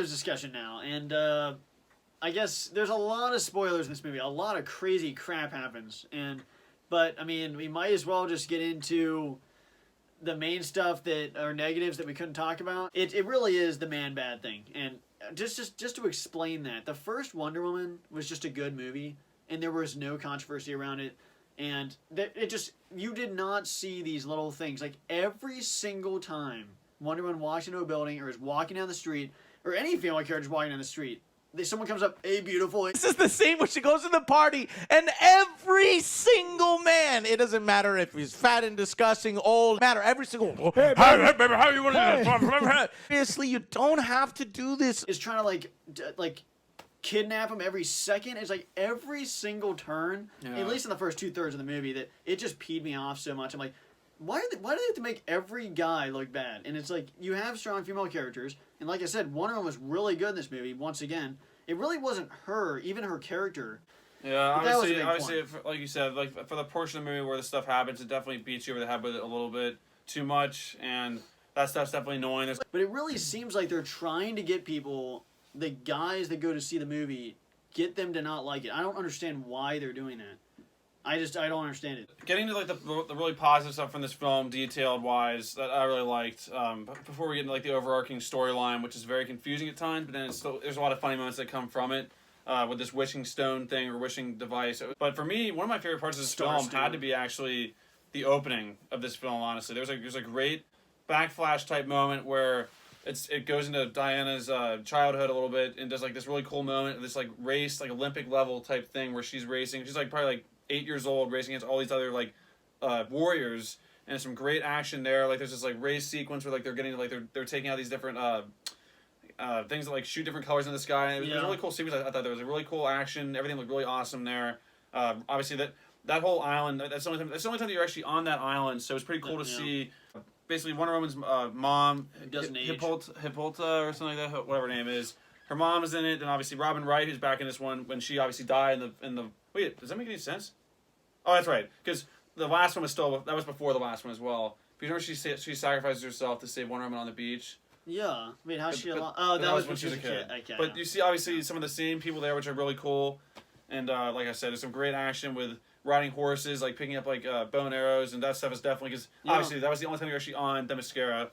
spoilers discussion now, and I guess there's a lot of spoilers in this movie. A lot of crazy crap happens, but I mean, we might as well just get into the main stuff that are negatives that we couldn't talk about. It really is the man bad thing, and just to explain that, the first Wonder Woman was just a good movie, and there was no controversy around it, and you did not see these little things like every single time Wonder Woman walks into a building or is walking down the street, or any female character is walking down the street, someone comes up, "Hey, beautiful." This is the same when she goes to the party, and every single man, it doesn't matter if he's fat and disgusting, old, matter, every single, "Hey, baby, how you want to do this?" Obviously, you don't have to do this. Is trying to like kidnap him every second. It's like every single turn, at least in the first 2/3 of the movie, that it just peed me off so much. I'm like, why do they have to make every guy look bad? And it's like, you have strong female characters, and like I said, Wonder Woman was really good in this movie. Once again, it really wasn't her, even her character. Yeah, obviously, like you said, like for the portion of the movie where this stuff happens, it definitely beats you over the head with it a little bit too much, and that stuff's definitely annoying. But it really seems like they're trying to get people, the guys that go to see the movie, get them to not like it. I don't understand why they're doing that. I don't understand it. Getting to like the really positive stuff from this film, detailed wise, that I really liked. Before we get into like the overarching storyline, which is very confusing at times, but then there's a lot of funny moments that come from it, with this wishing stone thing or wishing device. But for me, one of my favorite parts of this film had to be actually the opening of this film. Honestly, there's a great backflash type moment where it goes into Diana's childhood a little bit and does like this really cool moment of this like race, like Olympic level type thing where she's racing. She's like probably like 8 years old, racing against all these other like warriors, and there's some great action there. Like there's this like race sequence where like they're getting like they're taking out these different things that like shoot different colors in the sky. And it was a really cool sequence. I thought there was a really cool action. Everything looked really awesome there. Obviously that whole island, that's the only time that you're actually on that island. So it's pretty cool to see. Basically, Wonder Woman's mom, Hippolyta or something like that, whatever her name is. Her mom is in it, and obviously Robin Wright, who's back in this one when she obviously died in the. Wait, does that make any sense? Oh, that's right, because the last one was before the last one as well. But you remember she sacrifices herself to save Wonder Woman on the beach. Yeah, wait, how's she alive? Oh, that was when she was a kid. Okay. But you see, obviously, some of the same people there, which are really cool. And like I said, there's some great action with riding horses, like picking up like bow and arrows, and that stuff is definitely, because obviously that was the only time you're actually on Themyscira.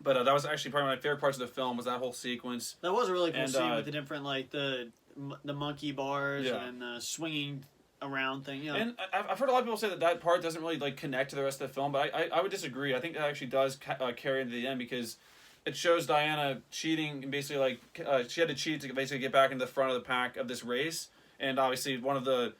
But that was actually probably my favorite parts of the film, was that whole sequence. That was a really cool scene with the different, like, the monkey bars and the swinging around thing. Yeah. And I've heard a lot of people say that part doesn't really like connect to the rest of the film, but I would disagree. I think that actually does carry into the end, because it shows Diana cheating, and basically like she had to cheat to basically get back into the front of the pack of this race. And obviously one of the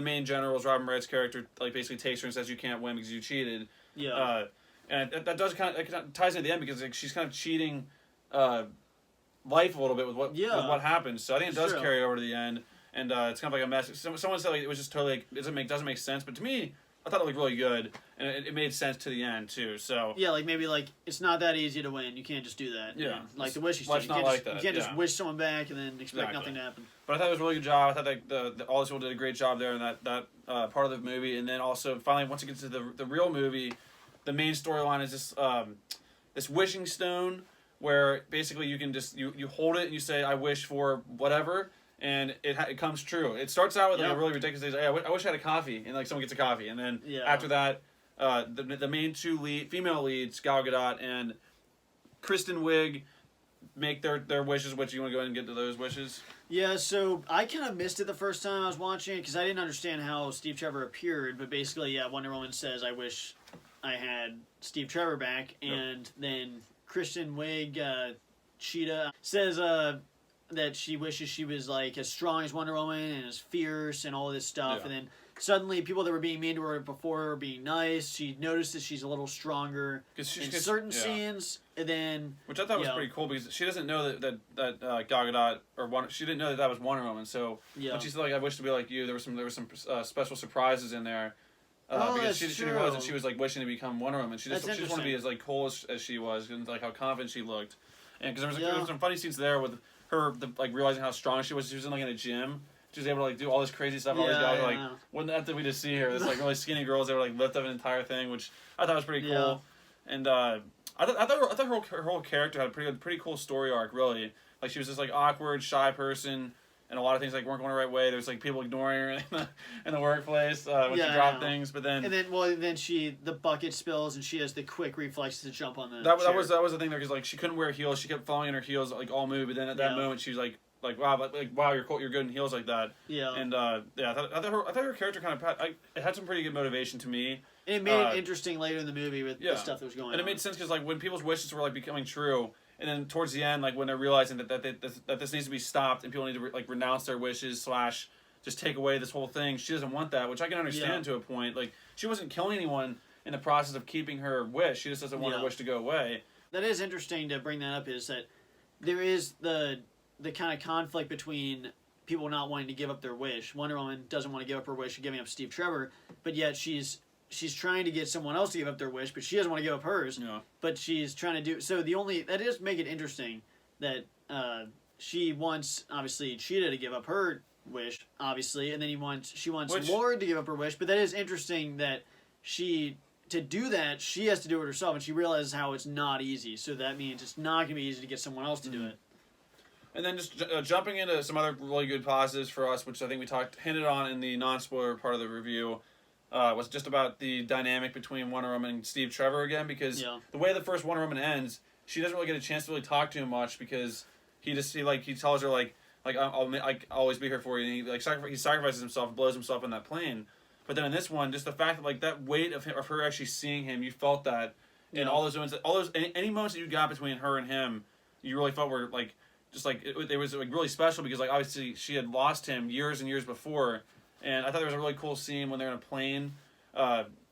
main generals, Robin Wright's character, like basically takes her and says you can't win because you cheated. Yeah. And that does kind of ties into the end, because like, she's kind of cheating life a little bit with what happens. So I think it does carry over to the end, and it's kind of like a mess. Someone said like it was just totally like, doesn't make sense, but to me, I thought it looked really good, and it made sense to the end too. So yeah, like maybe like it's not that easy to win. You can't just do that. Yeah, like the wishing stone. You can't just wish someone back and then expect nothing to happen. But I thought it was a really good job. I thought that all these people did a great job there in that part of the movie. And then also finally, once it gets to the real movie, the main storyline is this wishing stone, where basically you can just you hold it and you say I wish for whatever, and it comes true. It starts out with like a really ridiculous thing. Hey, I wish I had a coffee, and like someone gets a coffee, and then after that, the main two female leads, Gal Gadot and Kristen Wiig, make their wishes. What, you want to go ahead and get to those wishes? Yeah, so I kind of missed it the first time I was watching it, because I didn't understand how Steve Trevor appeared. But basically, Wonder Woman says, "I wish I had Steve Trevor back," and then Kristen Wiig, Cheetah, says that she wishes she was like as strong as Wonder Woman and as fierce and all this stuff. And then suddenly, people that were being mean to her before were being nice. She notices she's a little stronger in certain scenes, and then which I thought was pretty cool, because she doesn't know that Gal Gadot she didn't know that was Wonder Woman. So when she said like I wish to be like you, there were some special surprises in there. Because she didn't realize that she was like wishing to become Wonder Woman. She just wanted to be as like cool as she was, and like how confident she looked. And because there was some funny scenes there with her like realizing how strong she was. She was in like in a gym. She was able to like do all this crazy stuff. And all these guys were like, "Wouldn't that we just see her?" This like really skinny girls that were like lift up an entire thing, which I thought was pretty cool. And I thought her whole character had a pretty cool story arc, really. Like, she was this, like, awkward, shy person, and a lot of things, like, weren't going the right way. There's, like, people ignoring her in the workplace when she dropped things, but then... And then, the bucket spills, and she has the quick reflexes to jump on the That chair. was the thing there, because, like, she couldn't wear heels. She kept falling in her heels, like, all move, but then at that moment, she was like, wow, you're cool, you're good in heels like that. Yeah. And, I thought her character kind of... it had some pretty good motivation to me. And it made it interesting later in the movie with the stuff that was going on. And it made sense, because, like, when people's wishes were, like, becoming true... And then towards the end, like, when they're realizing that this needs to be stopped and people need to renounce their wishes / just take away this whole thing, she doesn't want that, which I can understand to a point. Like, she wasn't killing anyone in the process of keeping her wish. She just doesn't want her wish to go away. That is interesting to bring that up, is that there is the kind of conflict between people not wanting to give up their wish. Wonder Woman doesn't want to give up her wish of giving up Steve Trevor, but yet she's trying to get someone else to give up their wish, but she doesn't want to give up hers. Yeah. But she's trying to do so. That does make it interesting that she wants, obviously, Cheetah to give up her wish, obviously, and then she wants Lord to give up her wish. But that is interesting that to do that, she has to do it herself, and she realizes how it's not easy. So that means it's not going to be easy to get someone else to do it. And then just jumping into some other really good positives for us, which I think we hinted on in the non-spoiler part of the review. Was just about the dynamic between Wonder Woman and Steve Trevor again, because the way the first Wonder Woman ends, she doesn't really get a chance to really talk to him much, because he tells her like I'll always be here for you, and he sacrifices himself and blows himself in that plane. But then in this one, just the fact that, like, that weight of her actually seeing him, you felt that in all those moments, any moments that you got between her and him, you really felt were like just like it was like really special, because, like, obviously she had lost him years and years before. And I thought there was a really cool scene when they're in a plane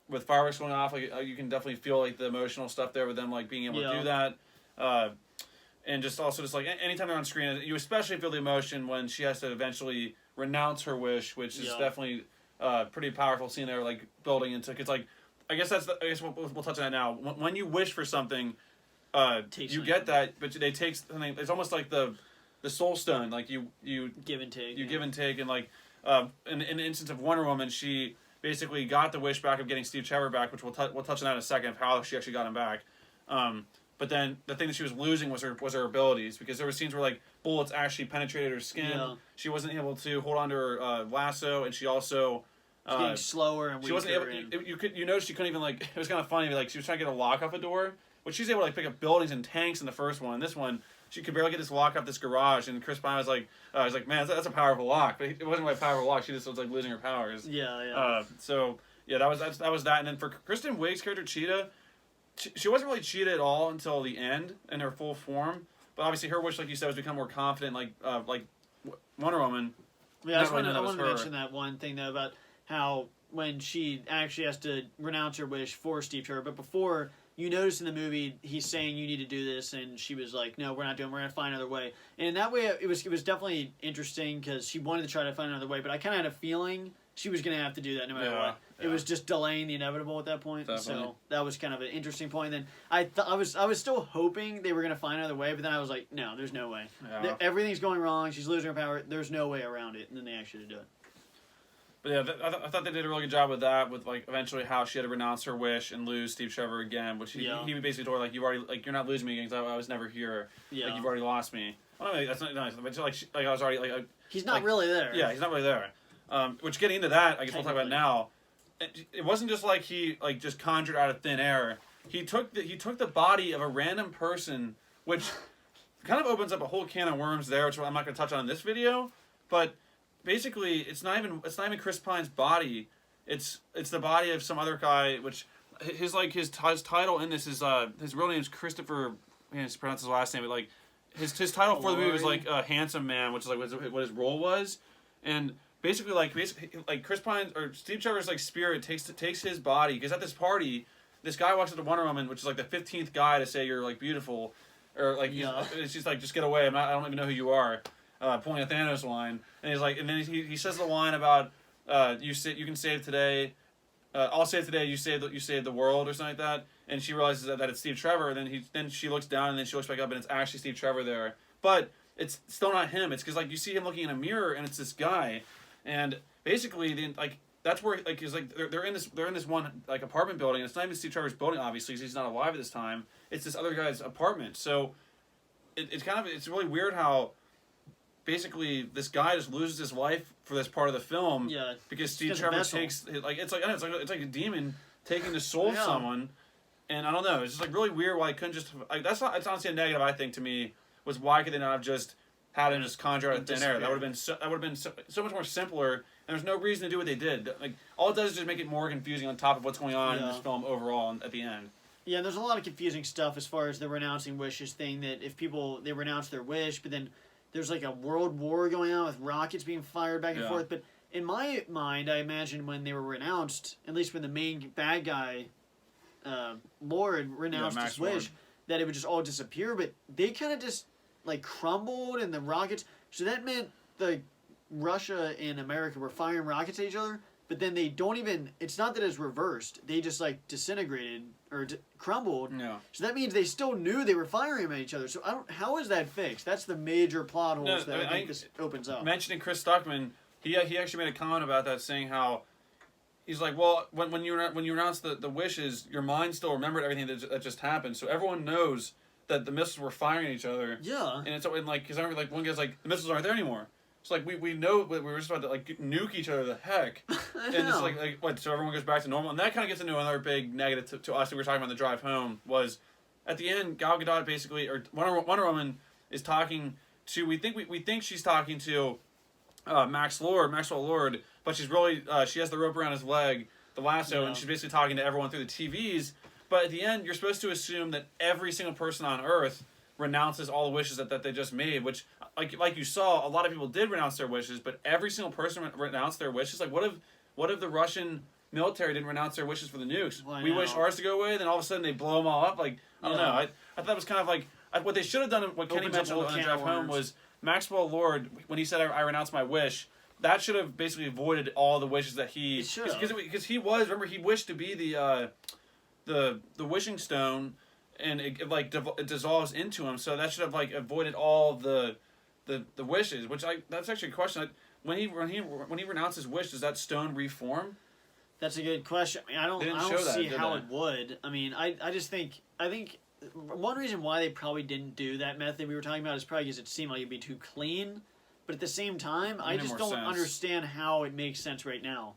with fireworks going off. Like, you can definitely feel, like, the emotional stuff there with them, like, being able to do that. And just also like anytime they're on screen, you especially feel the emotion when she has to eventually renounce her wish, which is definitely pretty powerful scene there, like, building into. Because, like, I guess we'll touch on that now. When you wish for something, you get that, but they take something. It's almost like the soul stone. Like, you give and take. Give and take, and, like. In the instance of Wonder Woman, she basically got the wish back of getting Steve Trevor back, which we'll touch on that in a second, of how she actually got him back. But then the thing that she was losing was her abilities, because there were scenes where, like, bullets actually penetrated her skin. Yeah. She wasn't able to hold on to her lasso, and she also getting slower and weaker. She wasn't able. You noticed she couldn't even, like. It was kind of funny. Like, she was trying to get a lock off a door, but she's able to, like, pick up buildings and tanks in the first one. This one, she could barely get this lock off this garage, and Chris Pine was like, man, that's a powerful lock. But it wasn't really a powerful lock. She just was, like, losing her powers. Yeah. That was that. And then for Kristen Wiig's character, Cheetah, she wasn't really Cheetah at all until the end in her full form. But obviously, her wish, like you said, was become more confident, like Wonder Woman. Yeah, I want to mention that one thing, though, about how when she actually has to renounce her wish for Steve Trevor, but before. You notice in the movie he's saying you need to do this, and she was like, "No, we're not doing. We're gonna find another way." And in that way, it was definitely interesting, because she wanted to try to find another way, but I kind of had a feeling she was gonna have to do that no matter what. Yeah. It was just delaying the inevitable at that point. Definitely. So that was kind of an interesting point. And then I was still hoping they were gonna find another way, but then I was like, "No, there's no way. Yeah. Everything's going wrong. She's losing her power. There's no way around it." And then they actually did it. But yeah, I thought they did a really good job with that, with, like, eventually how she had to renounce her wish and lose Steve Trevor again, which he basically told her, like, you're not losing me again, because I was never here. Yeah. Like, you've already lost me. Well, no, that's not nice. But I was already, like, he's not really there. Yeah, he's not really there. Which, getting into that, I guess we'll talk about now. It wasn't just like he, like, just conjured out of thin air. He took the body of a random person, which kind of opens up a whole can of worms there, which I'm not going to touch on in this video, but. Basically, it's not even Chris Pine's body. It's the body of some other guy. Which his title in this is his real name is Christopher. I can't pronounce his last name, but, like, his title for the movie was, like, handsome man, which is, like, what his role was. And basically Chris Pine or Steve Trevor's, like, spirit takes his body, because at this party, this guy walks up to Wonder Woman, which is, like, the 15th guy to say you're, like, beautiful, or, like, it's just like, just get away. I don't even know who you are. Pulling a Thanos line, and he's like, and then he says the line about you can save today, I'll save today, you save the world, or something like that. And she realizes that it's Steve Trevor. Then she looks down, and then she looks back up, and it's actually Steve Trevor there. But it's still not him. It's because, like, you see him looking in a mirror, and it's this guy. And basically, that's where like is like they're in this one like apartment building. And it's not even Steve Trevor's building, obviously, because he's not alive at this time. It's this other guy's apartment. So it's really weird how basically this guy just loses his life for this part of the film. Yeah, because Steve Trevor takes it's like a demon taking the soul of someone. And I don't know, it's just like really weird why I couldn't just like it's honestly a negative I think to me was why could they not have just had him just conjure out of thin air? That would have been so much more simpler. And there's no reason to do what they did. Like all it does is just make it more confusing on top of what's going on in this film overall at the end. Yeah, and there's a lot of confusing stuff as far as the renouncing wishes thing. That if people they renounce their wish, but then there's like a world war going on with rockets being fired back and forth. But in my mind, I imagine when they were renounced, at least when the main bad guy. Lord renounced his wish that it would just all disappear, but they kind of just like crumbled and the rockets. So that meant the Russia and America were firing rockets at each other, but then they don't even. It's not that it's reversed. They just like disintegrated or crumbled. No. So that means they still knew they were firing them at each other. So I don't. How is that fixed? That's the major plot holes that I think this opens up. Mentioning Chris Stuckman, he actually made a comment about that, saying how. He's like, well, when you announce the wishes, your mind still remembered everything that just happened, so everyone knows that the missiles were firing at each other. Yeah. And it's like, because I remember like one guy's like, the missiles aren't there anymore. It's like we know we were just about to like nuke each other to the heck, and it's like what? So everyone goes back to normal, and that kind of gets into another big negative to us that we were talking about on the drive home was, at the end, Gal Gadot basically or Wonder Woman is talking to we think she's talking to. Maxwell Lord, but she's really she has the rope around his leg, the lasso, and she's basically talking to everyone through the TVs. But at the end, you're supposed to assume that every single person on Earth renounces all the wishes that they just made. Which, like you saw, a lot of people did renounce their wishes, but every single person renounced their wishes. Like, what if the Russian military didn't renounce their wishes for the nukes? We wish ours to go away, then all of a sudden they blow them all up. Like, I don't know. I thought that was kind of like what they should have done. What Kenny mentioned on the drive home was. Maxwell Lord, when he said I renounce my wish, that should have basically avoided all the wishes that he because he was remember he wished to be the wishing stone, and it dissolves into him. So that should have like avoided all the wishes. Which that's actually a question. When he renounced his wish, does that stone reform? That's a good question. I don't see how it would. I mean, I think one reason why they probably didn't do that method we were talking about is probably because it seemed like it'd be too clean. But at the same time, I just don't understand how it makes sense right now.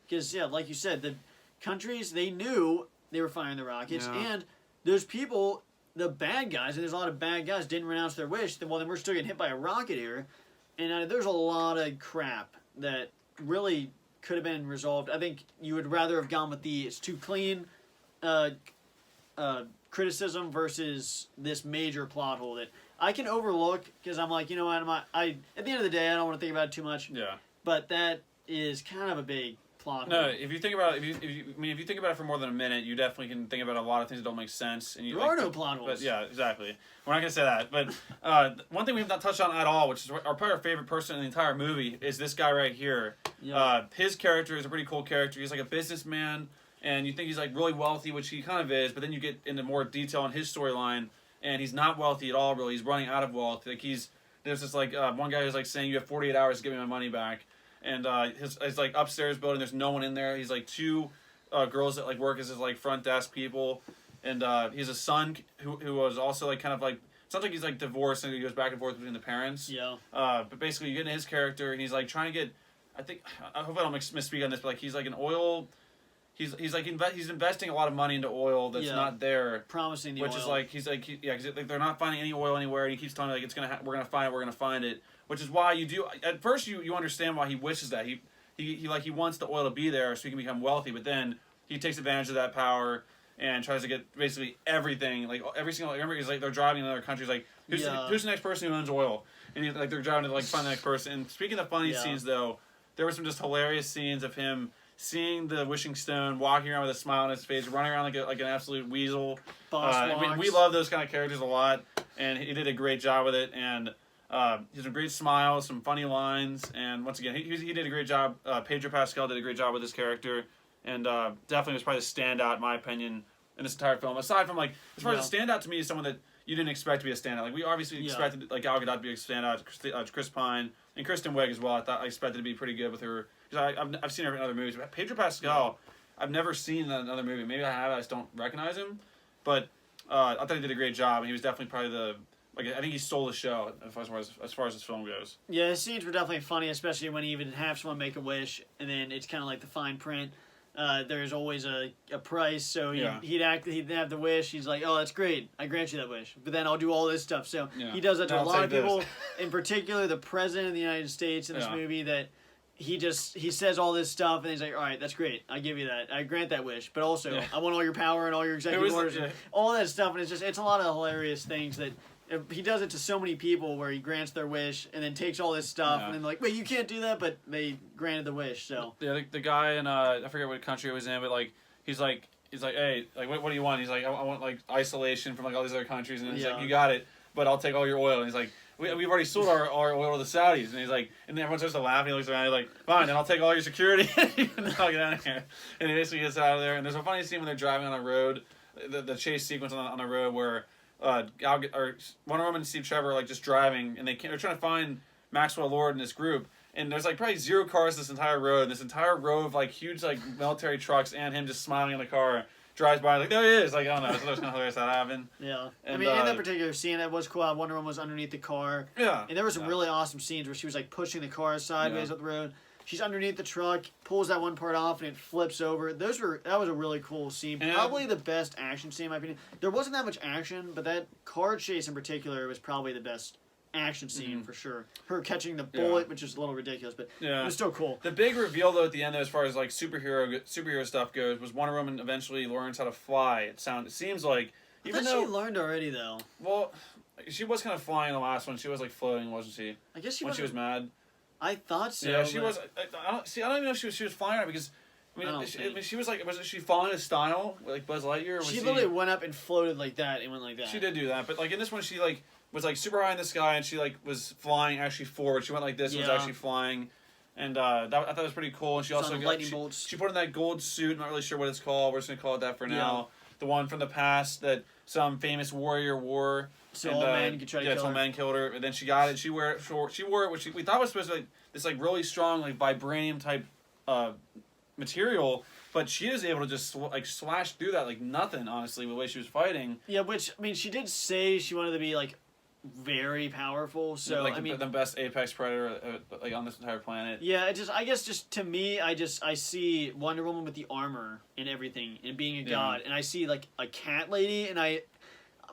Because, like you said, the countries, they knew they were firing the rockets. Yeah. And those people, the bad guys, and there's a lot of bad guys, didn't renounce their wish. Then we're still getting hit by a rocket here. And there's a lot of crap that really could have been resolved. I think you would rather have gone with the it's too clean criticism versus this major plot hole that I can overlook because I'm like, you know what, at the end of the day, I don't want to think about it too much. Yeah. But that is kind of a big plot hole. No, if you think about it, if you think about it for more than a minute, you definitely can think about a lot of things that don't make sense. And there are no plot holes. But yeah, exactly. We're not gonna say that. But one thing we have not touched on at all, which is probably our favorite person in the entire movie, is this guy right here. Yeah. His character is a pretty cool character. He's like a businessman. And you think he's like really wealthy, which he kind of is, but then you get into more detail on his storyline, and he's not wealthy at all. Really, he's running out of wealth. Like there's this like one guy who's like saying you have 48 hours to give me my money back, and his like upstairs building. There's no one in there. He's like two girls that like work as his like front desk people, and he has a son who was also like kind of like sounds like he's like divorced and he goes back and forth between the parents. Yeah. But basically, you get into his character, and he's like trying to get. I hope I don't misspeak on this, but like he's like an oil. He's investing a lot of money into oil that's not there, promising the which oil. is like because they're not finding any oil anywhere, and he keeps telling me like we're gonna find it, which is why you do at first you understand why he wishes that he wants the oil to be there so he can become wealthy, but then he takes advantage of that power and tries to get basically everything, like every single. Remember, he's like they're driving in other countries, like who's the next person who owns oil, and like they're driving to like find the next person. And speaking of funny scenes though, there were some just hilarious scenes of him. Seeing the wishing stone, walking around with a smile on his face, running around like an absolute weasel. We love those kind of characters a lot, and he did a great job with it. And he has a great smile, some funny lines, and once again, he did a great job. Pedro Pascal did a great job with his character, and definitely was probably the standout in my opinion in this entire film. Aside from like, as far as a standout to me is someone that you didn't expect to be a standout. Like we obviously expected like Gal Gadot to be a standout, Chris Pine. And Kristen Wiig as well. I expected to be pretty good with her because I've seen her in other movies. But Pedro Pascal, I've never seen another movie. Maybe I have. I just don't recognize him. But I thought he did a great job. And he was definitely probably I think he stole the show as far as this film goes. Yeah, his scenes were definitely funny, especially when he even have someone make a wish, and then it's kind of like the fine print. There's always a price, so he'd have the wish. He's like, oh, that's great, I grant you that wish, but then I'll do all this stuff. So he does that to a lot of people, in particular the president of the United States in this movie. That he says all this stuff, and he's like, all right, that's great, I give you that, I grant that wish, but also I want all your power and all your executive orders, and all that stuff. And it's a lot of hilarious things that. He does it to so many people where he grants their wish and then takes all this stuff and then like, wait, you can't do that, but they granted the wish. So the guy in I forget what country it was in, but like he's like, hey, like what do you want? He's like, I want like isolation from like all these other countries, and he's like, you got it, but I'll take all your oil. And he's like, we've already sold our oil to the Saudis, and he's like, and then everyone starts to laugh. And he looks around, he's like, fine, then I'll take all your security. And I'll get out of here. And he basically gets out of there. And there's a funny scene when they're driving on a road, the chase sequence on the road where. Wonder Woman and Steve Trevor are like just driving, and they're trying to find Maxwell Lord and this group, and there's like probably 0 cars this entire road, and this entire row of like huge like military trucks and him just smiling in the car drives by like, there he is, like, I don't know, so that was kind of hilarious that happened. Yeah, and, I mean in that particular scene that was cool. Wonder Woman was underneath the car, and there were some really awesome scenes where she was like pushing the car sideways up the road. She's underneath the truck, pulls that one part off, and it flips over. That was a really cool scene. Probably the best action scene, in my opinion. There wasn't that much action, but that car chase in particular was probably the best action scene for sure. Her catching the bullet, which is a little ridiculous, but it was still cool. The big reveal though at the end, though, as far as like superhero stuff goes, was Wonder Woman eventually learns how to fly. It seems like even though she learned already though. Well, she was kind of flying in the last one. She was like floating, wasn't she? I guess when she was mad. I thought so. Yeah, she was. I don't even know if she was flying or because. I mean, she was like, was she following a style like Buzz Lightyear? Or was she literally went up and floated like that and went like that. She did do that, but like in this one, she like was like super high in the sky and she like was flying actually forward. She went like this and was actually flying, and I thought it was pretty cool. And she also got lightning bolts. She put in that gold suit. Not really sure what it's called. We're just gonna call it that for now. The one from the past that some famous warrior wore. So all men could try to kill her. Yeah, all men killed her. And then she got it. She wore it, which we thought was supposed to be like this like really strong like vibranium type material, but she was able to just like slash through that like nothing. Honestly, the way she was fighting. Yeah, which I mean, she did say she wanted to be like very powerful. So like I mean, the best apex predator like on this entire planet. Yeah, I guess just to me, I see Wonder Woman with the armor and everything and being a god, and I see like a cat lady, and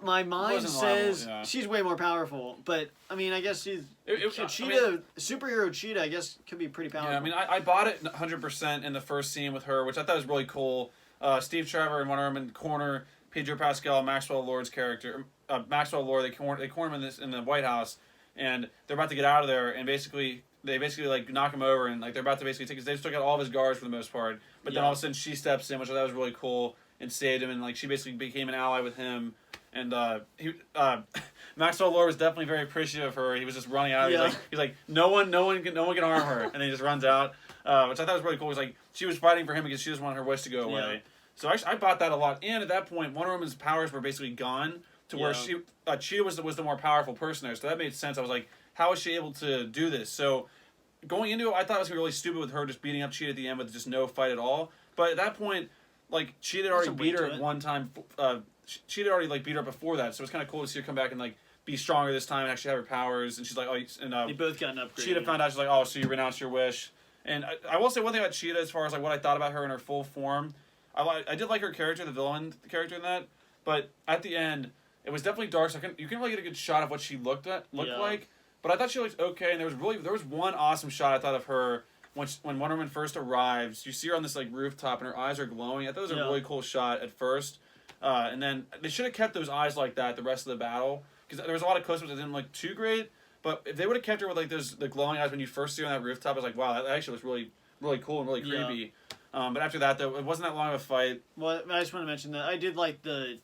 my mind says she's way more powerful, but I mean, I guess superhero Cheetah, I guess, could be pretty powerful. Yeah, I mean, I bought it 100% in the first scene with her, which I thought was really cool. Steve Trevor and Wonder Woman corner Pedro Pascal, Maxwell Lord's character, Maxwell Lord. They corner him in the White House, and they're about to get out of there, and they basically like knock him over, and like they're about to basically they just took out all of his guards for the most part, but then all of a sudden she steps in, which I thought was really cool, and saved him, and like she basically became an ally with him. And Maxwell Lord was definitely very appreciative of her. He was just running out. He's like, no one can harm her, and then he just runs out, which I thought was really cool. It was like she was fighting for him because she just wanted her wish to go away. So I bought that a lot. And at that point, Wonder Woman's powers were basically gone to where Cheetah was the more powerful person there. So that made sense. I was like, how is she able to do this? So going into it, I thought it was really stupid with her just beating up Cheetah at the end with just no fight at all. But at that point, like Cheetah had already beat her at one time. She'd already like beat her up before that, so it's kind of cool to see her come back and like be stronger this time and actually have her powers. And she's like, oh, and they both got an upgrade. Cheetah found out, she's like, oh, so you renounce your wish. And I will say one thing about Cheetah as far as like what I thought about her in her full form. I did like her character, the villain character in that, but at the end it was definitely dark. So you couldn't really get a good shot of what she looked like. But I thought she looked okay, and there was one awesome shot I thought of her. When Wonder Woman first arrives, you see her on this like rooftop, and her eyes are glowing. I thought it was a really cool shot at first. And then they should have kept those eyes like that the rest of the battle, because there was a lot of close-ups that didn't look too great. But if they would have kept her with like the glowing eyes when you first see her on that rooftop, I was like, wow, that actually was really, really cool and really creepy. But after that, though, it wasn't that long of a fight. Well, I just want to mention that I did like the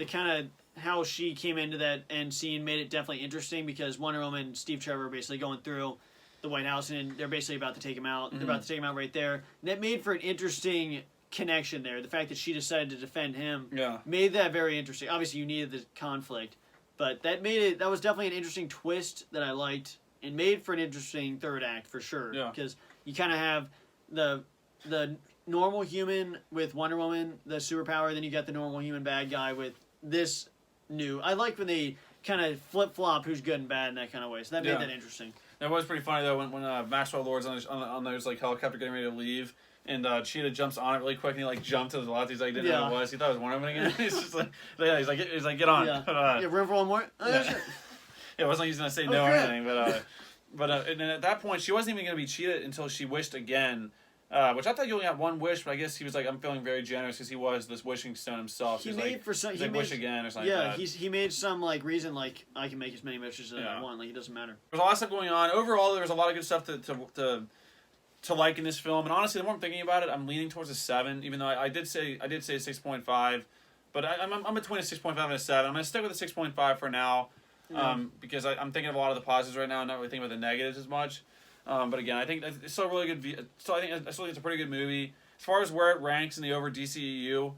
kind of how she came into that end scene made it definitely interesting, because Wonder Woman and Steve Trevor are basically going through the White House, and they're basically about to take him out. Mm-hmm. They're about to take him out right there. And that made for an interesting connection there. The fact that she decided to defend him made that very interesting. Obviously, you needed the conflict, but that was definitely an interesting twist that I liked. and made for an interesting third act for sure. Yeah. Because you kind of have the normal human with Wonder Woman, the superpower, then you got the normal human bad guy with this new. I like when they kind of flip flop who's good and bad in that kind of way. So that made that interesting. It was pretty funny though when Maxwell Lord's on those like helicopter getting ready to leave. And Cheetah jumps on it really quick, and he like jumped to the left. He's like, didn't know what it was. He thought it was Wonder Woman again. He's just like, he's like, get on. Yeah. Room for one more. Oh, yeah. Shit. Yeah, it wasn't like he's gonna say no or anything, but and then at that point, she wasn't even gonna be Cheetah until she wished again. Which I thought you only had one wish, but I guess he was like, I'm feeling very generous because he was this wishing stone himself. He made wish again or something. Yeah, like that. he made some like reason like I can make as many wishes as I want. Like it doesn't matter. There's a lot of stuff going on. Overall, there was a lot of good stuff to like in this film. And honestly, the more I'm thinking about it, I'm leaning towards a 7. Even though I did say 6.5, but I'm between a 6.5 and a 7. I'm gonna stick with a 6.5 for now, because I'm thinking of a lot of the positives right now, and not really thinking about the negatives as much. But again, I think it's still a really good. So I still think it's a pretty good movie. As far as where it ranks in the over DCEU, we'll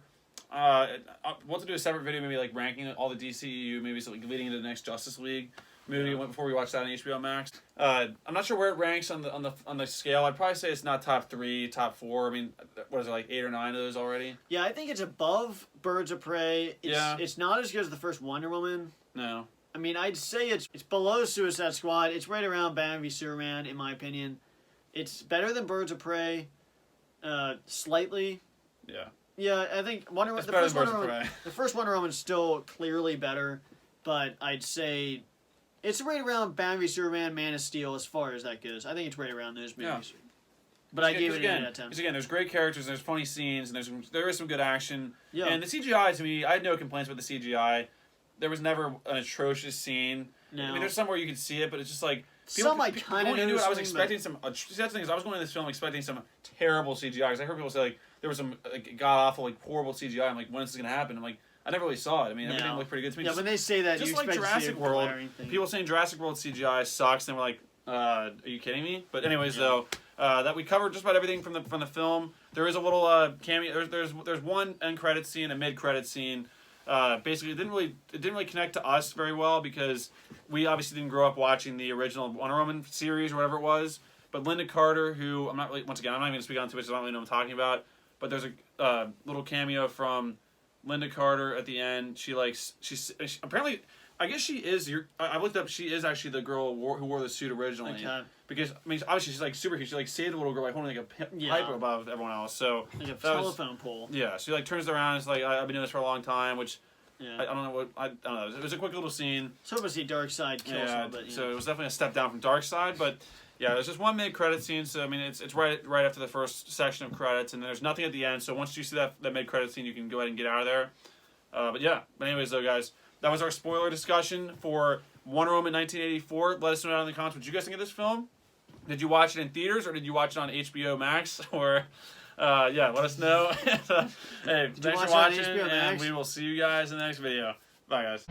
have to do a separate video, maybe like ranking all the DCEU movies, like leading into the next Justice League movie before we watch that on HBO Max. I'm not sure where it ranks on the scale. I'd probably say it's not top 3, top 4. I mean, what is it, like 8 or 9 of those already? Yeah, I think it's above Birds of Prey. It's not as good as the first Wonder Woman. No. I mean, I'd say it's below Suicide Squad. It's right around Batman v Superman, in my opinion. It's better than Birds of Prey, slightly. Yeah. Yeah, I think the first Wonder Woman's still clearly better, but I'd say it's right around Batman v Superman, Man of Steel as far as that goes. I think it's right around those movies. Yeah. But I gave it an 8 out of 10. Because again, there's great characters, there's funny scenes, and there is some good action. Yeah. And the CGI, to me, I had no complaints with the CGI. There was never an atrocious scene. No. I mean, there's somewhere you could see it, but it's just like... I kind of knew. I was expecting some... That's the thing is, I was going to this film expecting some terrible CGI. Because I heard people say, like, there was some god-awful, like, horrible CGI. I'm like, when is this going to happen? I'm like, I never really saw it. I mean, everything looked pretty good to me. Yeah, when they say that, just you like expect Jurassic to see World, people saying Jurassic World CGI sucks, and we're like, are you kidding me? But anyways, though, that we covered just about everything from the film. There is a little cameo. There's one end credit scene, a mid credit scene. Basically, it didn't really connect to us very well because we obviously didn't grow up watching the original Wonder Woman series or whatever it was. But Linda Carter, who I'm not even going to speak on too much, so I don't really know what I'm talking about. But there's a little cameo from Linda Carter at the end. She apparently, I guess she is I looked up. She is actually the girl who wore the suit originally. Okay. Because I mean, obviously she's like super cute. She like saved the little girl by holding like a pipe above everyone else. So like a telephone pole. Yeah. She like turns around and is like, I've been doing this for a long time, which I don't know. It was a quick little scene. So obviously Darkseid kills her, but so it was definitely a step down from Darkseid, but. Yeah, there's just one mid-credit scene, so I mean it's right after the first section of credits, and there's nothing at the end. So once you see that mid-credit scene, you can go ahead and get out of there. But anyways, though, guys, that was our spoiler discussion for Wonder Woman 1984. Let us know down in the comments what you guys think of this film. Did you watch it in theaters or did you watch it on HBO Max? Or let us know. Hey, thanks for watching, and we will see you guys in the next video. Bye, guys.